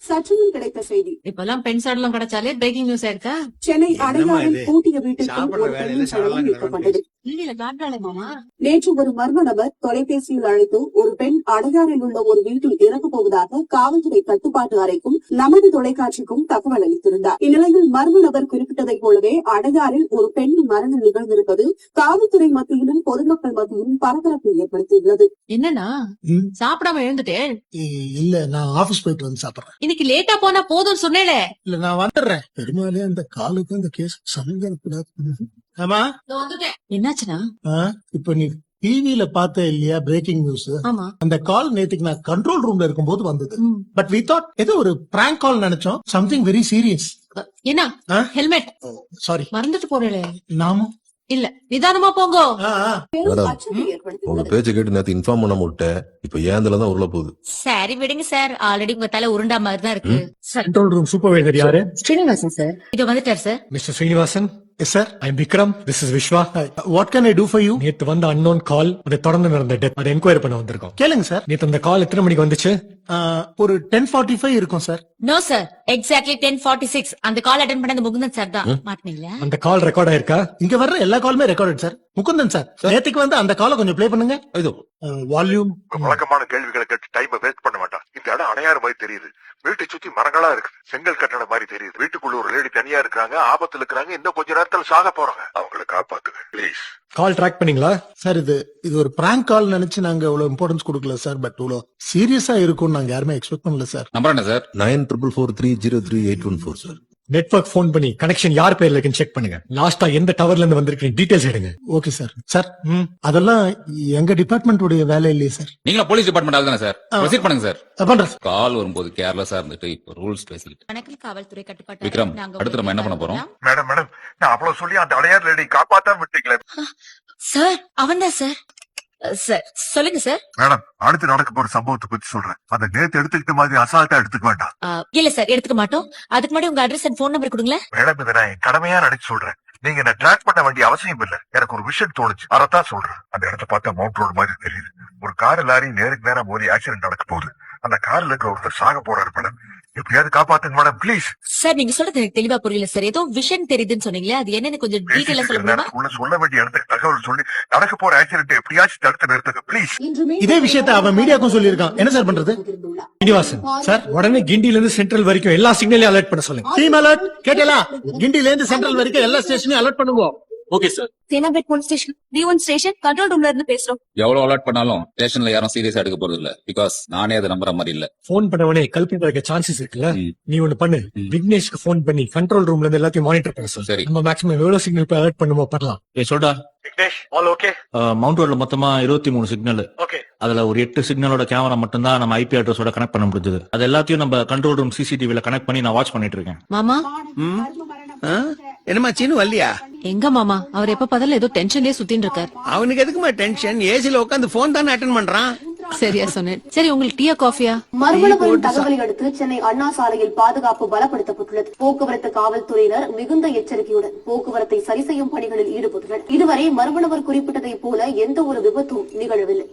சற்றுமுன் கிடைத்த செய்தி. இப்பெல்லாம் பெண் சாடலும் கிடைச்சாலே பிரேக்கிங் நியூஸ் ஆயிருக்கா? சென்னை அடையாறில் பூட்டிய வீட்டுக்குள் ஒரு பெண்ணின் சடலம் மீட்கப்பட்டது. நேற்று ஒரு மர்ம நபர் தொலைபேசியில் அழைத்து ஒரு பெண் அடையாறில் உள்ள ஒரு வீட்டில் இறக்கப் போவதாக காவல்துறை கட்டுப்பாட்டு அறைக்கும் நமது தொலைக்காட்சிக்கும் தகவல் அளித்திருந்தார். இந்நிலையில் மர்ம நபர் குறிப்பிட்டதைப் போலவே அடையாறில் ஒரு பெண் மரணம் நிகழ்ந்திருப்பது காவல்துறை மத்தியிலும் பொதுமக்கள் மத்தியிலும் பரபரப்பை ஏற்படுத்தியுள்ளது. என்னன்னா சாப்பிடாம எழுந்துட்டேன்? இல்ல, நான் ஆபீஸ் போயிட்டு வந்து சாப்பிடுறேன். இன்னைக்கு லேட்டா போனா போதும் சொன்னேனே. இல்ல, நான் வந்துடுறேன். பெருமாளே அந்த காலுக்கு அந்த கேஸ் சமைக்கூடாது. ஆமா, என்னாச்சுன்னா? இப்ப நீ டிவில பார்த்த இல்லையா பிரேக்கிங் நியூஸ்? ஆமா. அந்த கால் நேத்துக்கு நான் கண்ட்ரோல் ரூம்ல இருக்கும்போது வந்தது. பட் வி தாட் ஏதோ ஒரு பிராங்க் கால் நினைச்சோம். Something very serious. என்ன? ஹெல்மெட் சாரி, மறந்துட்டு போறேன். நாமும் இல்ல, நிதானமா போங்க. உங்க பேச்ச கேட்டு நேத்து இன்ஃபார்ம் பண்ண விட்டேன். இப்ப ஏந்தலதான் உருள போகுது. சரி விடுங்க சார், ஆல்ரெடி உங்க தலை உருண்டா மாதிரி தான் இருக்கு. கண்ட்ரோல் ரூம் சூப்பர்வைசர் யாரு? ஸ்ரீனிவாசன் சார். இது வந்துட்டார் sir. Mister Srinivasan. Yes sir, I'm Vikram. This is Vishwa. What can I do for you? நேத்து வந்த unknown கால், அதை தொடர்ந்து நடந்த டெத், அதை என்கொயரி பண்ண வந்திருக்கோம். கேளுங்க சார். நேத்து அந்த கால் எத்தனை மணிக்கு வந்துச்சு? ஒரு 10:45 இருக்கும் சார். No sir, exactly 10:46. அந்த கால் அட்டெண்ட் பண்ண அந்த முகுந்தன் சார் தான். மாட்டீங்களா? அந்த கால் ரெக்கார்ட் ஆயிருக்கா? இங்க வர்ற எல்லா காலுமே ரெக்கார்டட் சார். முகுந்தன் சார், நேத்துக்கு வந்து அந்த காலை கொஞ்சம் ப்ளே பண்ணுங்க. வால்யூம். வழக்கமான கேள்விகளை கேட்டு டைம் வேஸ்ட் பண்ண மாட்டான். இந்த இடம் அடையாறு மாதிரி தெரியுது. வீட்டை சுத்தி மரங்களா இருக்கு. செங்கல் கட்டணம் மாதிரி தெரியுது. வீட்டுக்குள்ள ஒரு லேடி தனியா இருக்காங்க, ஆபத்துல இருக்காங்க. இன்னும் கொஞ்ச நேரத்துல சாக போறாங்க. அவங்களை காப்பாத்துங்க ப்ளீஸ். கால் ட்ராக் பண்ணீங்களா? சார், இது ஒரு பிராங்க் கால் நினைச்சு நாங்க இவ்வளவு இம்பார்ட்டன்ஸ் கொடுக்கல சார். பட் இவ்வளவு சீரியஸா இருக்கும் நாங்க யாருமே எக்ஸ்பெக்ட் பண்ணல சார். நம்பர் என்ன சார்? 9443033814 சார். நெட்வொர்க் போன் பண்ணி கனெக்ஷன் யார் பேர்ல இருக்குன்னு செக் பண்ணுங்க. லாஸ்டா எந்த டவர்ல இருந்து வந்திருக்கு டீடைல்ஸ் எடுங்க. Okay sir. சார், அதெல்லாம் எங்க டிபார்ட்மெண்ட் உடைய வேலை இல்லையே சார். நீங்களா போலீஸ் டிபார்ட்மெண்ட் ஆள் தானே சார்? ப்ரொசீட் பண்ணுங்க சார். பண்றேன். கால் வரும்போது கேர்லெஸ்ஸா இருந்துட்டு இப்ப ரூல்ஸ் பேசிக்கிட்டு. வணக்கம் காவல்துறை கட்டுப்பாட்டு. விக்ரம், அடுத்து நம்ம என்ன பண்ண போறோம்? மேடம் நான் அவ்வளவு சொல்லி அந்த அடையார் லேடி காப்பாத்தாம விட்டீங்களே. சார், அவன்தான் சார். சார் சொல்லுங்க சார். மேடம், அடுத்து நடக்க போற சம்பவத்தை பத்தி சொல்றேன். அந்த நேத்து எடுத்துக்கிட்ட மாதிரி அசால்ட்டா எடுத்துக்க வேண்டாம். இல்ல சார், எடுத்துக்க மாட்டோம். அதுக்கு முன்னாடி உங்க அட்ரஸ் அண்ட் போன் நம்பர் கொடுங்களேன். மேடம், இதை நான் என் கடமையா நினைச்சு சொல்றேன். நீங்க என்ன ட்ராக் பண்ண வேண்டிய அவசியம் இல்ல. எனக்கு ஒரு விஷயம் தோணுச்சு, அதத்தான் சொல்றேன். அந்த இடத்த பார்த்தா மவுண்ட் ரோடு மாதிரி தெரியுது. ஒரு கார் லாரி நேருக்கு நேரம் மோதி ஆக்சிடென்ட் நடக்க போகுது. அந்த கார்ல இருக்க ஒருத்தர் சாக போறாரு மேடம். எப்படியாவது காப்பாத்துங்க மேடம் ப்ளீஸ். சார், நீங்க சொல்றது எனக்கு தெளிவா புரியல சார். ஏதோ விஷன் தெரியுதுன்னு சொன்னீங்களே, அது என்னன்னு கொஞ்சம் டீடைலா சொல்ல முடியுமா? சொல்ல வேண்டிய இடத்துக்கு தகவல் சொல்லி நடக்க போற ஆக்சிடென்ட் எப்படியாச்சும் தடுத்து நிறுத்துங்க ப்ளீஸ். இதே விஷயத்த அவன் மீடியாக்கும் சொல்லியிருக்கான். என்ன சார் பண்றது? ஸ்ரீனிவாசன் சார், உடனே கிண்டில இருந்து சென்ட்ரல் வரைக்கும் எல்லா சிக்னலையும் அலர்ட் பண்ண சொல்லுங்க. Team alert. கேட்டலா? கிண்டில இருந்து சென்ட்ரல் வரைக்கும் எல்லா ஸ்டேஷனையும் அலர்ட் பண்ணுங்க. Okay sir. Senapet police station, D1 station control ரூம்ல இருந்து பேசுறோம். எவ்வளவு அலர்ட் பண்ணாலும் ஸ்டேஷன்ல யாரும் சீரியஸா எடுக்க போறது இல்ல. பிகாஸ் நானே அதை நம்புற மாதிரி இல்ல. போன் பண்ணவனே கல்பிட் இருக்க சான்சஸ் இருக்குல்ல. நீ ஒண்ணு பண்ணு, விக்னேஷ்க்கு போன் பண்ணி கண்ட்ரோல் ரூம்ல இருந்து எல்லாத்தையும் மானிட்டர் பண்ண சொல்லு. சரி. நம்ம மேக்ஸிமம் எவ்வளவு சிக்னல் அலர்ட் பண்ணுமோ பண்ணலாம். சொல்டா விக்னேஷ், ஆல் ஓகே? மவுண்ட் ரோட்ல மொத்தமா 23 சிக்னல். ஓகே. அதுல ஒரு 8 சிக்னலோட கேமரா மட்டும் தான் நம்ம ஐபி அட்ரஸோட கனெக்ட் பண்ண முடிஞ்சது. அது எல்லாத்தையும் நம்ம கண்ட்ரோல் ரூம் சிசிடிவில கனெக்ட் பண்ணி நான் வாட்ச் பண்ணிட்டு இருக்கேன். மாமா, என்னமா சீனு வரலையா? எங்க மாமா? அவர் எப்ப பதில ஏதோ டென்ஷன்லயே சுத்தின்னு இருக்காரு. அவனுக்கு எதுக்குமா டென்ஷன்? ஏசில உட்காந்து போன் தானே அட்டென்ட் பண்றான். சரியா சொன்னேன். சரி, உங்களுக்கு டீயா காஃபியா? மர்மநபரின் தகவலை அடுத்து சென்னை அண்ணா சாலையில் பாதுகாப்பு பலப்படுத்தப்பட்டுள்ளது. போக்குவரத்து காவல்துறையினர் மிகுந்த எச்சரிக்கையுடன் போக்குவரத்தை சரி செய்யும் பணிகளில் ஈடுபட்டுள்ளனர். இதுவரை மர்மநபர் குறிப்பிட்டதை போல எந்த ஒரு விபத்தும் நிகழவில்லை.